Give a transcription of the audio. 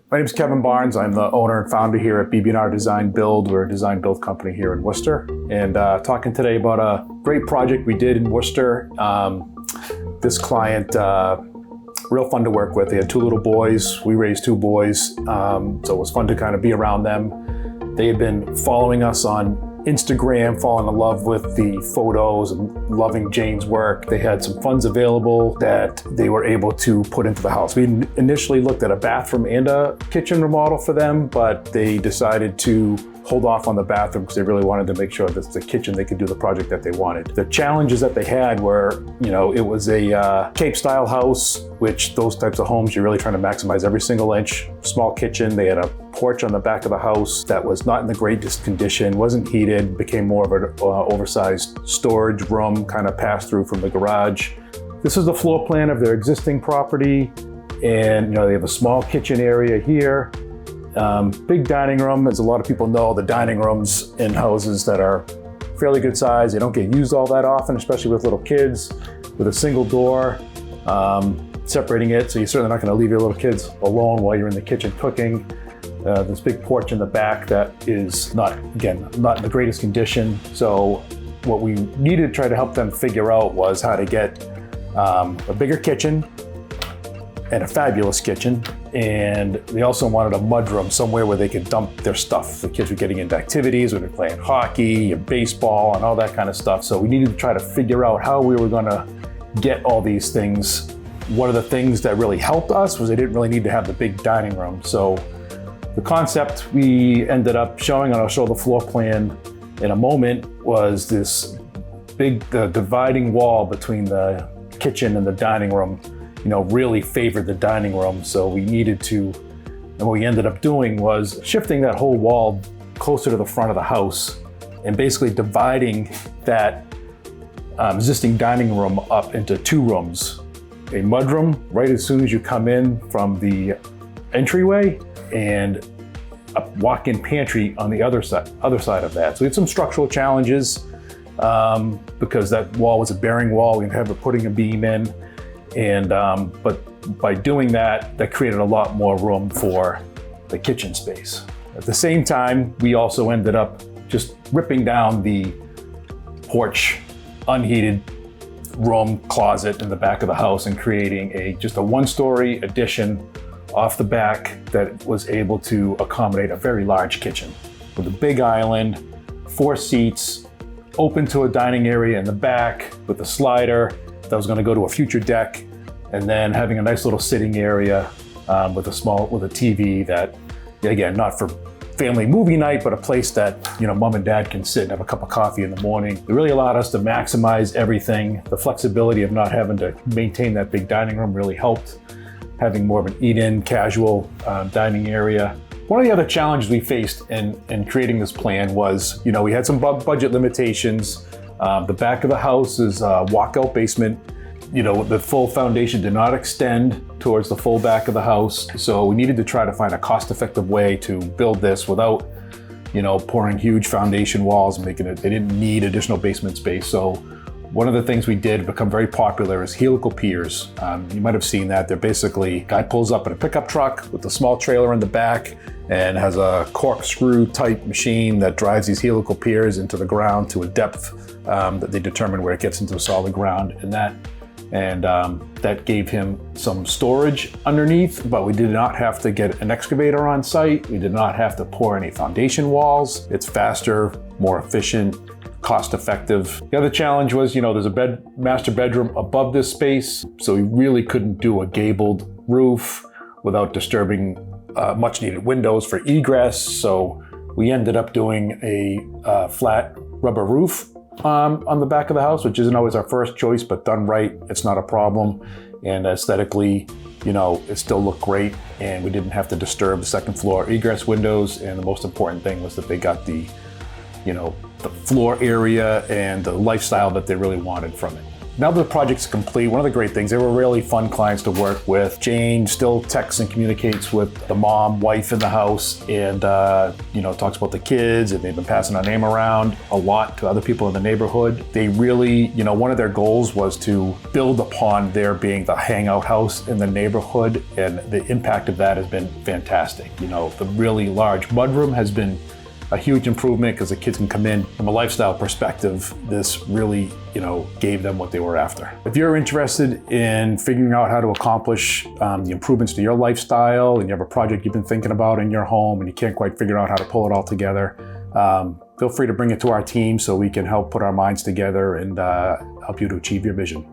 My name is Kevin Barnes. I'm the owner and founder here at BB&R Design Build. We're a design build company here in Worcester. And talking today about a great project we did in Worcester. This client, real fun to work with. They had two little boys. We raised two boys. So it was fun to kind of be around them. They had been following us on Instagram, falling in love with the photos and loving Jane's work. They had some funds available that they were able to put into the house. We initially looked at a bathroom and a kitchen remodel for them, but they decided to hold off on the bathroom because they really wanted to make sure that the kitchen, they could do the project that they wanted. The challenges that they had were, it was a Cape style house, which those types of homes, you're really trying to maximize every single inch. Small kitchen, they had a porch on the back of the house that was not in the greatest condition, wasn't heated, became more of an oversized storage room, kind of passed through from the garage. This is the floor plan of their existing property. And they have a small kitchen area here. Big dining room. As a lot of people know, the dining rooms in houses that are fairly good size, they don't get used all that often, especially with little kids, with a single door separating it. So you're certainly not going to leave your little kids alone while you're in the kitchen cooking. This big porch in the back that is not in the greatest condition. So what we needed to try to help them figure out was how to get a bigger kitchen and a fabulous kitchen. And they also wanted a mudroom, somewhere where they could dump their stuff. The kids were getting into activities, where they're playing hockey and baseball and all that kind of stuff. So we needed to try to figure out how we were gonna get all these things. One of the things that really helped us was they didn't really need to have the big dining room. So the concept we ended up showing, and I'll show the floor plan in a moment, was this big dividing wall between the kitchen and the dining room, really favored the dining room. So we needed to, and what we ended up doing was shifting that whole wall closer to the front of the house and basically dividing that existing dining room up into two rooms. A mudroom right as soon as you come in from the entryway, and a walk-in pantry on the other side of that. So we had some structural challenges because that wall was a bearing wall. We didn't have it putting a beam in. And but by doing that, that created a lot more room for the kitchen space. At the same time, we also ended up just ripping down the porch, unheated room closet in the back of the house and creating just a one-story addition off the back that was able to accommodate a very large kitchen with a big island, 4 seats, open to a dining area in the back with a slider that was going to go to a future deck, and then having a nice little sitting area with a TV that, again, not for family movie night, but a place that mom and dad can sit and have a cup of coffee in the morning. It really allowed us to maximize everything. The flexibility of not having to maintain that big dining room really helped. Having more of an eat-in, casual dining area. One of the other challenges we faced in creating this plan was, we had some budget limitations. The back of the house is a walkout basement. The full foundation did not extend towards the full back of the house. So we needed to try to find a cost-effective way to build this without, pouring huge foundation walls and making it, they didn't need additional basement space. So one of the things we did become very popular is helical piers. You might have seen that. They're basically, guy pulls up in a pickup truck with a small trailer in the back and has a corkscrew type machine that drives these helical piers into the ground to a depth that they determine where it gets into the solid ground. And that gave him some storage underneath, but we did not have to get an excavator on site. We did not have to pour any foundation walls. It's faster, more efficient, cost-effective. The other challenge was, there's a master bedroom above this space, so we really couldn't do a gabled roof without disturbing much-needed windows for egress. So we ended up doing a flat rubber roof on the back of the house, which isn't always our first choice, but done right, it's not a problem. And aesthetically, it still looked great, and we didn't have to disturb the second floor egress windows. And the most important thing was that they got the floor area and the lifestyle that they really wanted from it. Now that the project's complete, one of the great things, they were really fun clients to work with. Jane still texts and communicates with the mom, wife in the house, and talks about the kids, and they've been passing our name around a lot to other people in the neighborhood. They really, one of their goals was to build upon their being the hangout house in the neighborhood, and the impact of that has been fantastic. The really large mudroom has been a huge improvement because the kids can come in from a lifestyle perspective. This really, gave them what they were after. If you're interested in figuring out how to accomplish the improvements to your lifestyle, and you have a project you've been thinking about in your home and you can't quite figure out how to pull it all together, feel free to bring it to our team so we can help put our minds together and help you to achieve your vision.